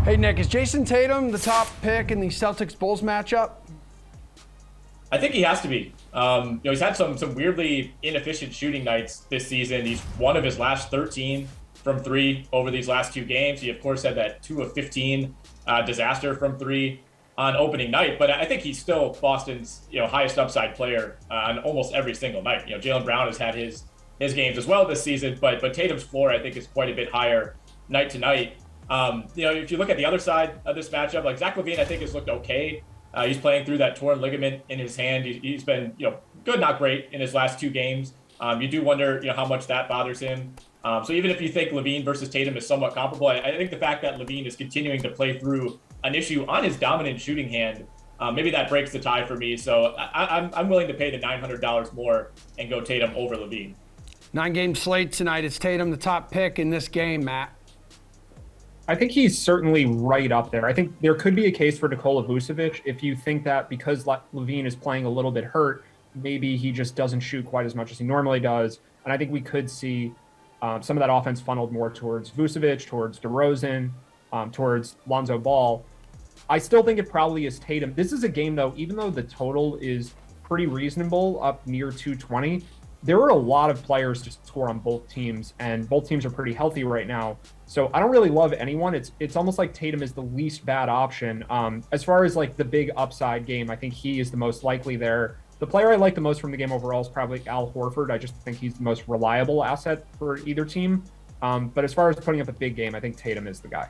Hey, Nick, is Jayson Tatum the top pick in the Celtics-Bulls matchup? I think he has to be. He's had some weirdly inefficient shooting nights this season. He's one of his last 13 from three over these last two games. He, of course, had that 2 of 15 disaster from three on opening night. But I think he's still Boston's highest upside player on almost every single night. Jaylen Brown has had his games as well this season, but Tatum's floor I think is quite a bit higher night to night. If you look at the other side of this matchup, like Zach LaVine, I think has looked okay. He's playing through that torn ligament in his hand. He's been, good, not great in his last two games. You do wonder, how much that bothers him. So even if you think LaVine versus Tatum is somewhat comparable, I think the fact that LaVine is continuing to play through an issue on his dominant shooting hand, maybe that breaks the tie for me. So I'm willing to pay the $900 more and go Tatum over LaVine. 9-game slate tonight. Is Tatum the top pick in this game, Matt? I think he's certainly right up there. I think there could be a case for Nikola Vucevic if you think that because LaVine is playing a little bit hurt, maybe he just doesn't shoot quite as much as he normally does. And I think we could see some of that offense funneled more towards Vucevic, towards DeRozan, towards Lonzo Ball. I still think it probably is Tatum. This is a game, though, even though the total is pretty reasonable, up near 220, there are a lot of players to score on both teams, and both teams are pretty healthy right now. So I don't really love anyone. It's almost like Tatum is the least bad option. As far as like the big upside game, I think he is the most likely there. The player I like the most from the game overall is probably Al Horford. I just think he's the most reliable asset for either team. But as far as putting up a big game, I think Tatum is the guy.